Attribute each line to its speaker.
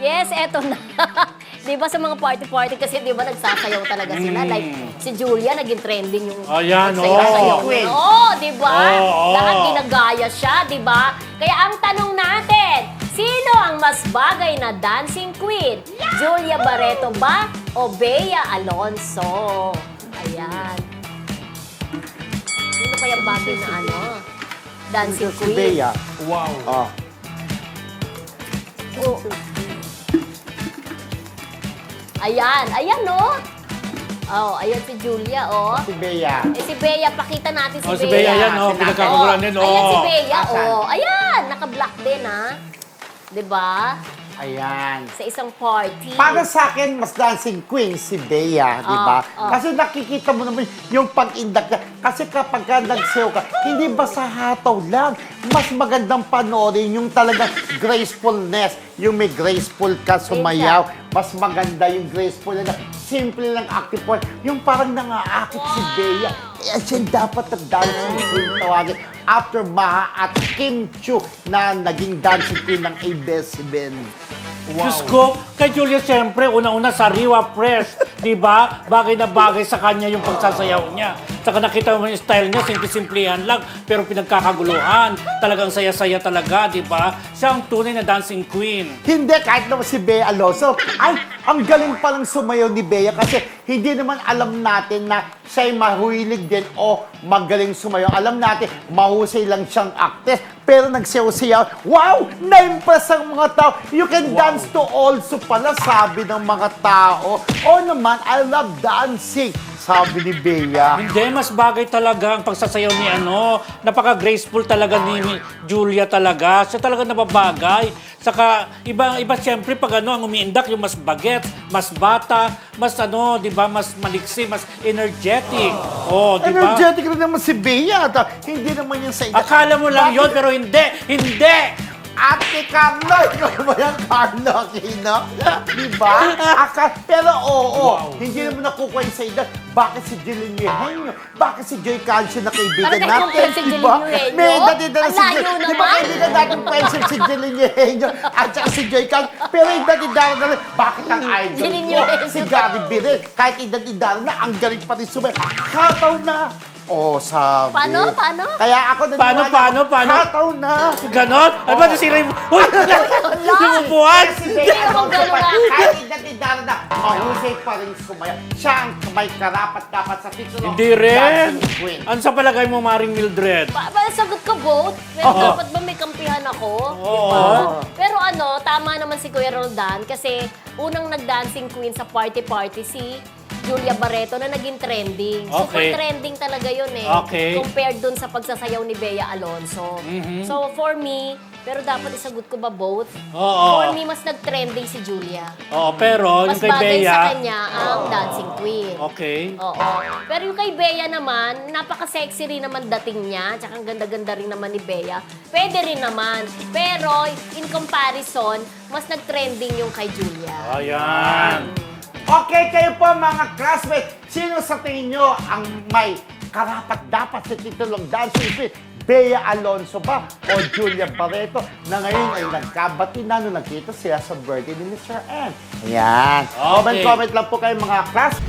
Speaker 1: Yes, eto na. Di ba sa mga party-party kasi di ba nagsasayaw talaga sila. Like si Julia, naging trending yung
Speaker 2: Ayan,
Speaker 1: pagsayaw-sayaw
Speaker 2: oo.
Speaker 1: niya. Oo, di ba?
Speaker 2: Oo.
Speaker 1: Lahat ginagaya siya, di ba? Kaya ang tanong natin, sino ang mas bagay na dancing queen? Julia Barreto ba o Bea Alonso? Ayan. Sino kaya bagay na ano? Dancing
Speaker 3: Si
Speaker 1: queen?
Speaker 3: Bea.
Speaker 2: Wow.
Speaker 3: Oh.
Speaker 1: Oh. Ayan, ayan no. Oh, ayan si Julia, oh.
Speaker 3: Si Bea.
Speaker 1: Si Bea, pakita natin si
Speaker 2: Oh,
Speaker 1: Bea.
Speaker 2: si Bea yan, oh. Pinagkakagulan din, oh.
Speaker 1: Ayan si Bea,
Speaker 3: Asan?
Speaker 1: oh. Ayan, naka-black din, ha. 'Di ba?
Speaker 3: Ayan.
Speaker 1: Sa isang party.
Speaker 3: Para sa akin, mas dancing queen si Bea, di ba? Kasi nakikita mo naman yung pag-indak niya. Kasi kapag ka nagsayaw ka, hindi ba sa hataw lang? Mas magandang panoorin yung talagang gracefulness. Yung may graceful ka sumayaw. Mas maganda yung graceful na simple lang active point. Yung parang nangaakit si Bea. Eh, siya dapat nag-dancing queen tawagin. After Maha at Kim Chiu na naging dancing queen ng ABS-CBN.
Speaker 2: Diyos ko, kay Julia siyempre, una-una sariwa, fresh, di ba? Bagay na bagay sa kanya yung pagsasayaw niya. Saka nakita mo yung style niya, simple-simplehan lang, pero pinagkakaguluhan. Talagang saya-saya talaga, di ba? Siya ang tunay na dancing queen.
Speaker 3: Hindi, kahit naman si Bea Alonso. Ay, ang galing palang sumayaw ni Bea kasi hindi naman alam natin na siya'y mahuilig din o magaling sumayaw. Alam natin, mahusay lang siyang actress. Pero nagsayaw-sayaw, wow! Na-impress ang mga tao. You can dance to also pala, sabi ng mga tao. O naman, I love dancing, sabi ni Bea.
Speaker 2: Hindi, mas bagay talaga ang pagsasayaw ni napaka-graceful talaga ni Julia talaga. Siya talaga nababagay. Saka, iba siyempre pag ang umiindak, yung mas bagets, mas bata, mas di ba, mas maliksi, mas energetic. Oh, di ba?
Speaker 3: Energetic rin naman si Bea. Hindi naman yung sa edad.
Speaker 2: Akala mo lang yun, pero hindi! Hindi!
Speaker 3: Ate Carlo, ikaw ba yung Carlo Aquino? Diba? Pero oo, hindi naman nakukuha yung sa edad. Bakit si Jillian Eugenio? Bakit si Joy Calcio na kaibigan
Speaker 1: Parang
Speaker 3: natin?
Speaker 1: compare si
Speaker 3: Diba?
Speaker 1: Jillian Eugenio?
Speaker 3: May edad din na
Speaker 1: Ang
Speaker 3: si
Speaker 1: layo
Speaker 3: Joy. Diba
Speaker 1: naman?
Speaker 3: kaibigan natin friendship si Jillian Eugenio at saka si Joy Calcio? Pero edad-edad na rin. Bakit ang idol
Speaker 1: Jillian
Speaker 3: mo?
Speaker 1: Eugenio.
Speaker 3: Si Gary Birin. Kahit edad-edad na, ang galing pa rin sumay. Kataw na. Oh, sabi.
Speaker 1: Paano?
Speaker 3: Kaya ako
Speaker 2: Paano?
Speaker 3: Kataw na.
Speaker 2: Ganon? Ano ba nasira yung... Uy! Yung upuan!
Speaker 3: Si Bea Alonso pa, kahit edad-edad na, mahusay pa rin sumaya. Siya ang may karapat-dapat sa titulo.
Speaker 2: Hindi rin.
Speaker 3: Dancing Queen.
Speaker 2: Ano sa palagay mo, Maring Mildred?
Speaker 1: Sagot ka both. Pero dapat ba may kampihan ako?
Speaker 2: Oo.
Speaker 1: Diba? Pero tama naman si Kuya Roldan kasi unang nag-dancing queen sa party-party si Julia Barreto na naging trending. Super
Speaker 2: Okay.
Speaker 1: trending talaga yun eh.
Speaker 2: Okay.
Speaker 1: Compared dun sa pagsasayaw ni Bea Alonso. So for me, pero dapat isagot ko ba both?
Speaker 2: Oo.
Speaker 1: For me, mas nag-trending si Julia.
Speaker 2: Oo, pero
Speaker 1: Mas
Speaker 2: yung kay
Speaker 1: bagay
Speaker 2: Bea...
Speaker 1: sa kanya ang dancing queen.
Speaker 2: Okay.
Speaker 1: Oo. Pero yung kay Bea naman, napaka-sexy rin naman dating niya. Tsaka ang ganda-ganda rin naman ni Bea. Pwede rin naman. Pero, in comparison, mas nag-trending yung kay Julia.
Speaker 2: Ayan.
Speaker 3: Okay, kayo po mga classmates, sino sa tingin nyo ang may karapat-dapat sa titulong dancing queen? Bea Alonso ba o Julia Barreto na ngayon ay nagkabati na nung nagkita sila sa birthday ni Mr. N? Ayan.
Speaker 2: Okay.
Speaker 3: Comment lang po kayo mga class.